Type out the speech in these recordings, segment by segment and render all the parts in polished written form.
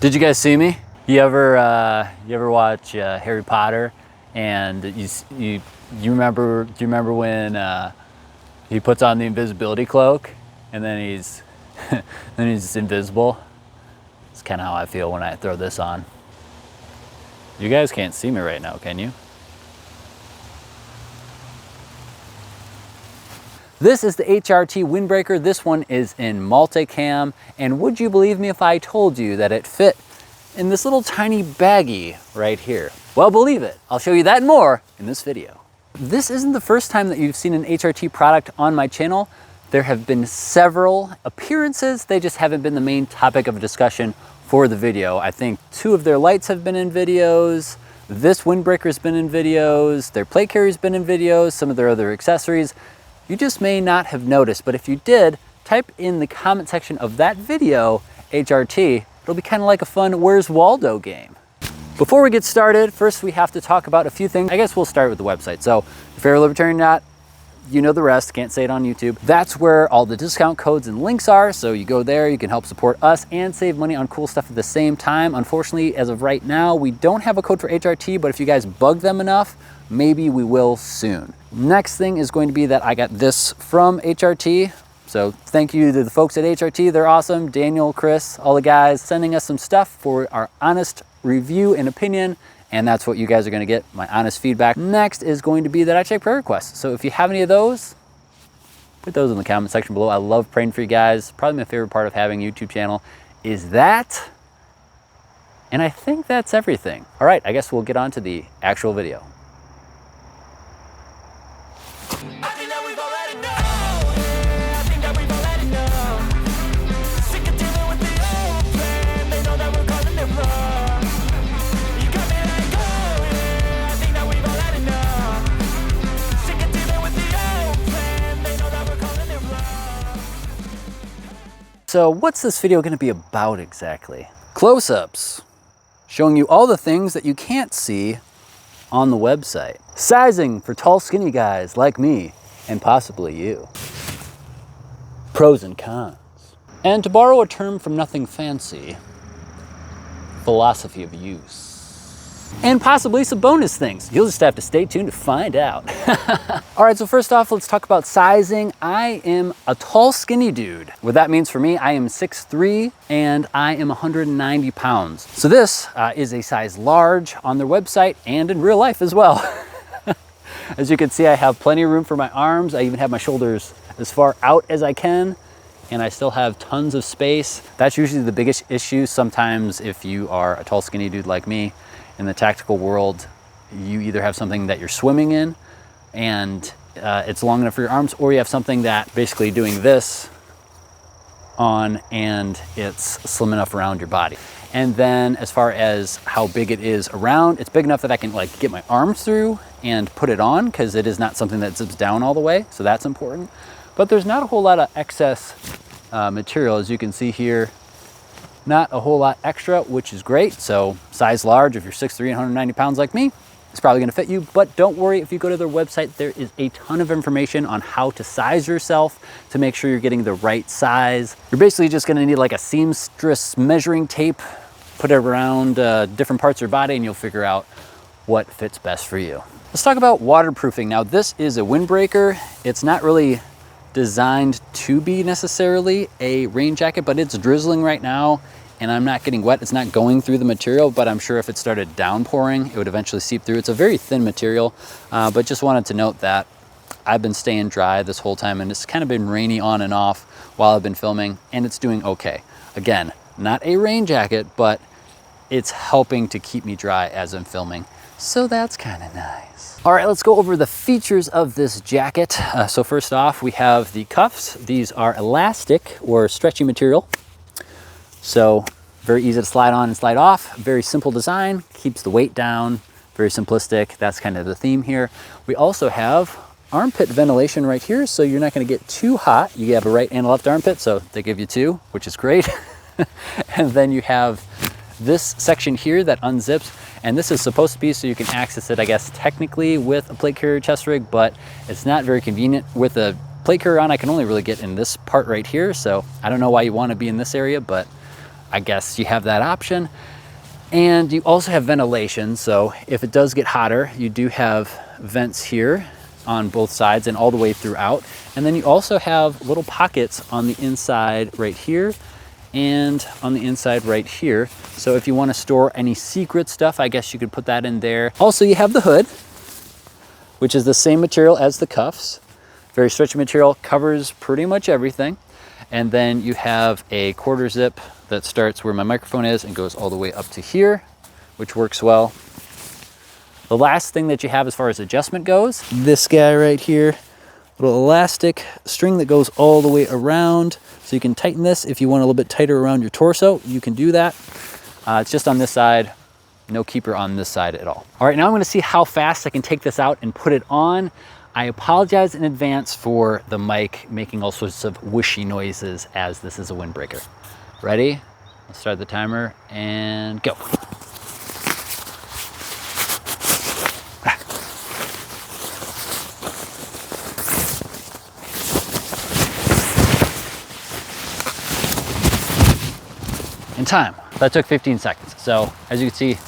Did you guys see me? You ever watch Harry Potter, and you remember? Do you remember when he puts on the invisibility cloak, and then he's then he's invisible? It's kind of how I feel when I throw this on. You guys can't see me right now, can you? This is the HRT Windbreaker. This one is in multicam, and would you believe me if I told you that it fit in this little tiny baggie right here? Well, believe it. I'll show you that and more in this video. This isn't the first time that you've seen an HRT product on my channel. There have been several appearances. They just haven't been the main topic of discussion for the video. I think 2 of their lights have been in videos. This windbreaker's been in videos. Their plate carrier's been in videos. Some of their other accessories. You just may not have noticed, but if you did, type in the comment section of that video, HRT. It'll be kind of like a fun Where's Waldo game. Before we get started, first we have to talk about a few things. I guess we'll start with the website. So if you're a libertarian or not, you know the rest, can't say it on YouTube. That's where all the discount codes and links are. So you go there, you can help support us and save money on cool stuff at the same time. Unfortunately, as of right now, we don't have a code for HRT, but if you guys bug them enough, maybe we will soon. Next thing is going to be that I got this from HRT. So thank you to the folks at HRT, they're awesome. Daniel, Chris, all the guys sending us some stuff for our honest review and opinion. And that's what you guys are gonna get, my honest feedback. Next is going to be that I check prayer requests. So if you have any of those, put those in the comment section below. I love praying for you guys. Probably my favorite part of having a YouTube channel is that. And I think that's everything. All right, I guess we'll get on to the actual video. So what's this video gonna be about exactly? Close-ups, showing you all the things that you can't see on the website. Sizing for tall, skinny guys like me, and possibly you. Pros and cons. And to borrow a term from Nothing Fancy, philosophy of use. And possibly some bonus things. You'll just have to stay tuned to find out. All right, so first off, let's talk about sizing. I am a tall, skinny dude. What that means for me, I am 6'3", and I am 190 pounds. So this is a size large on their website and in real life as well. As you can see, I have plenty of room for my arms. I even have my shoulders as far out as I can, and I still have tons of space. That's usually the biggest issue. Sometimes if you are a tall, skinny dude like me, in the tactical world, you either have something that you're swimming in and it's long enough for your arms, or you have something that basically doing this on and it's slim enough around your body. And then as far as how big it is around, it's big enough that I can like get my arms through and put it on, because it is not something that zips down all the way. So that's important. But there's not a whole lot of excess material, as you can see here. Not a whole lot extra, which is great. So size large, if you're 6'3" and 190 pounds like me, it's probably gonna fit you. But don't worry, if you go to their website, there is a ton of information on how to size yourself to make sure you're getting the right size. You're basically just gonna need like a seamstress measuring tape, put it around different parts of your body, and you'll figure out what fits best for you. Let's talk about waterproofing. Now this is a windbreaker. It's not really designed to be necessarily a rain jacket, but it's drizzling right now and I'm not getting wet. It's not going through the material, but I'm sure if it started downpouring, it would eventually seep through. It's a very thin material, but just wanted to note that I've been staying dry this whole time, and it's kind of been rainy on and off while I've been filming, and it's doing okay. Again, not a rain jacket, but it's helping to keep me dry as I'm filming. So that's kind of nice. All right, let's go over the features of this jacket. So first off, we have the cuffs. These are elastic or stretchy material. So very easy to slide on and slide off. Very simple design, keeps the weight down, very simplistic. That's kind of the theme here. We also have armpit ventilation right here, so you're not gonna get too hot. You have a right and a left armpit, so they give you 2, which is great. And then you have this section here that unzips, and this is supposed to be so you can access it, I guess, technically with a plate carrier chest rig, but it's not very convenient. With a plate carrier on, I can only really get in this part right here, so I don't know why you want to be in this area, but I guess you have that option. And you also have ventilation, so if it does get hotter, you do have vents here on both sides and all the way throughout. And then you also have little pockets on the inside right here and on the inside right here. So if you want to store any secret stuff, I guess you could put that in there. Also, you have the hood, which is the same material as the cuffs. Very stretchy material, covers pretty much everything. And then you have a quarter zip that starts where my microphone is and goes all the way up to here, which works well. The last thing that you have as far as adjustment goes, this guy right here, little elastic string that goes all the way around. So you can tighten this if you want a little bit tighter around your torso, you can do that. It's just on this side, no keeper on this side at all. All right, now I'm gonna see how fast I can take this out and put it on. I apologize in advance for the mic making all sorts of whooshy noises as this is a windbreaker. Ready? Let's start the timer and go. In time. That took 15 seconds. So as you can see,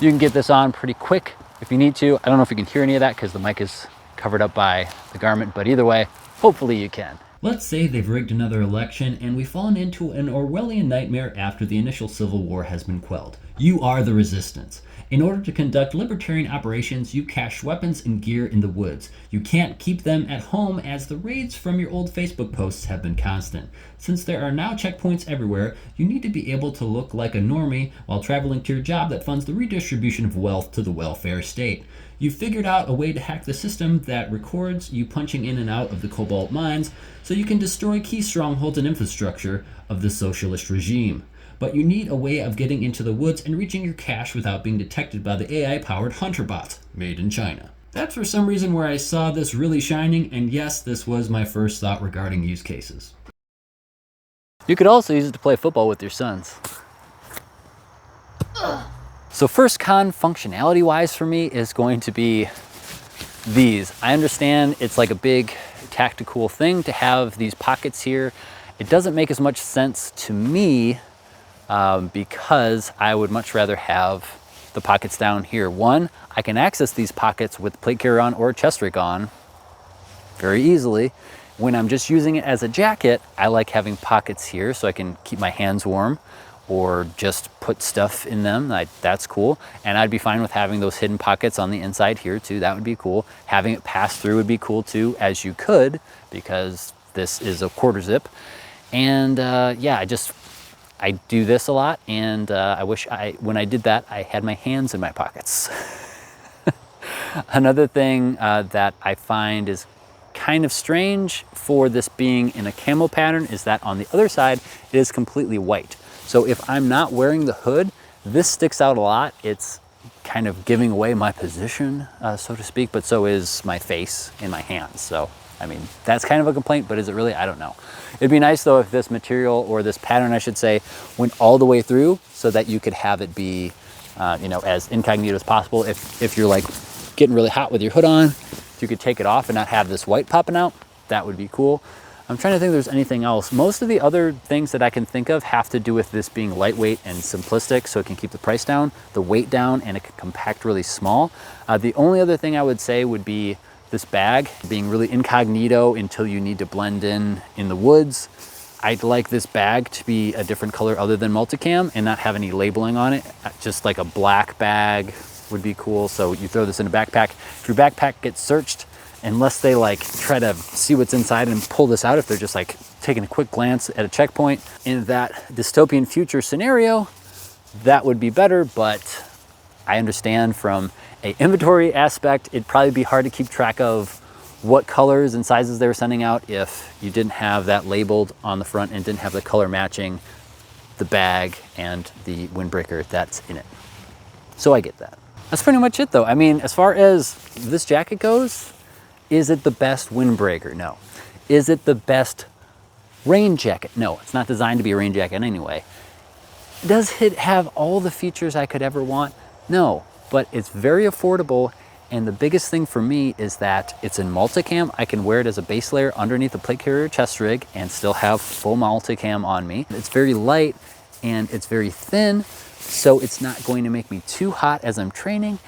you can get this on pretty quick if you need to. I don't know if you can hear any of that because the mic is covered up by the garment, but either way, hopefully you can. Let's say they've rigged another election and we've fallen into an Orwellian nightmare after the initial civil war has been quelled. You are the resistance. In order to conduct libertarian operations, you cache weapons and gear in the woods. You can't keep them at home as the raids from your old Facebook posts have been constant. Since there are now checkpoints everywhere, you need to be able to look like a normie while traveling to your job that funds the redistribution of wealth to the welfare state. You've figured out a way to hack the system that records you punching in and out of the cobalt mines so you can destroy key strongholds and infrastructure of the socialist regime. But you need a way of getting into the woods and reaching your cache without being detected by the AI-powered hunter bots made in China. That's for some reason where I saw this really shining, and yes, this was my first thought regarding use cases. You could also use it to play football with your sons. So first con functionality wise for me is going to be these. I understand it's like a big tactical thing to have these pockets here. It doesn't make as much sense to me because I would much rather have the pockets down here. One, I can access these pockets with plate carrier on or chest rig on very easily. When I'm just using it as a jacket, I like having pockets here so I can keep my hands warm or just put stuff in them. That's cool. And I'd be fine with having those hidden pockets on the inside here too. That would be cool. Having it pass through would be cool too, as you could, because this is a quarter zip. And yeah, I do this a lot, and I wish when I did that, I had my hands in my pockets. Another thing that I find is kind of strange for this being in a camo pattern is that on the other side, it is completely white. So if I'm not wearing the hood, this sticks out a lot. It's kind of giving away my position, so to speak, but so is my face and my hands. So, I mean, that's kind of a complaint, but is it really? I don't know. It'd be nice though if this material, or this pattern I should say, went all the way through so that you could have it be, you know, as incognito as possible. If you're like getting really hot with your hood on, you could take it off and not have this white popping out. That would be cool. I'm trying to think if there's anything else. Most of the other things that I can think of have to do with this being lightweight and simplistic, so it can keep the price down, the weight down, and it can compact really small. The only other thing I would say would be this bag being really incognito until you need to blend in the woods. I'd like this bag to be a different color other than multicam and not have any labeling on it. Just like a black bag would be cool. So you throw this in a backpack. If your backpack gets searched, unless they like try to see what's inside and pull this out, if they're just like taking a quick glance at a checkpoint, in that dystopian future scenario, that would be better. But I understand from an inventory aspect, it'd probably be hard to keep track of what colors and sizes they were sending out if you didn't have that labeled on the front and didn't have the color matching the bag and the windbreaker that's in it. So I get that. That's pretty much it though. I mean, as far as this jacket goes, is it the best windbreaker? No. Is it the best rain jacket? No, it's not designed to be a rain jacket anyway. Does it have all the features I could ever want? No, but it's very affordable. And the biggest thing for me is that it's in multicam. I can wear it as a base layer underneath the plate carrier chest rig and still have full multicam on me. It's very light and it's very thin, so it's not going to make me too hot as I'm training.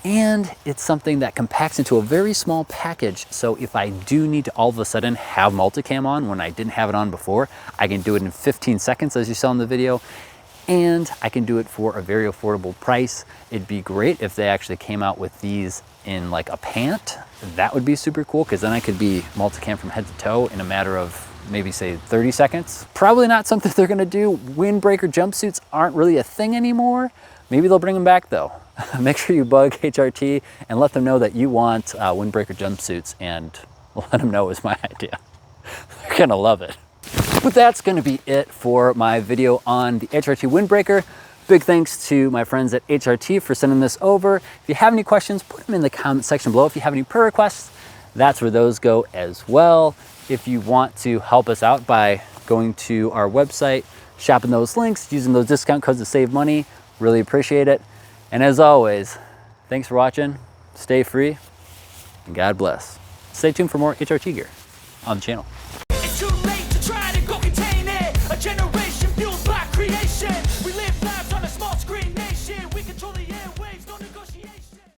And it's something that compacts into a very small package. So if I do need to all of a sudden have multicam on when I didn't have it on before, I can do it in 15 seconds as you saw in the video. And I can do it for a very affordable price. It'd be great if they actually came out with these in like a pant. That would be super cool, because then I could be multicam from head to toe in a matter of maybe say 30 seconds. Probably not something they're gonna do. Windbreaker jumpsuits aren't really a thing anymore. Maybe they'll bring them back though. Make sure you bug HRT and let them know that you want Windbreaker jumpsuits, and let them know it was my idea. They're gonna love it. But that's gonna be it for my video on the HRT Windbreaker. Big thanks to my friends at HRT for sending this over. If you have any questions, put them in the comment section below. If you have any prayer requests, that's where those go as well. If you want to help us out by going to our website, shopping those links, using those discount codes to save money, really appreciate it. And as always, thanks for watching, stay free, and God bless. Stay tuned for more HRT gear on the channel.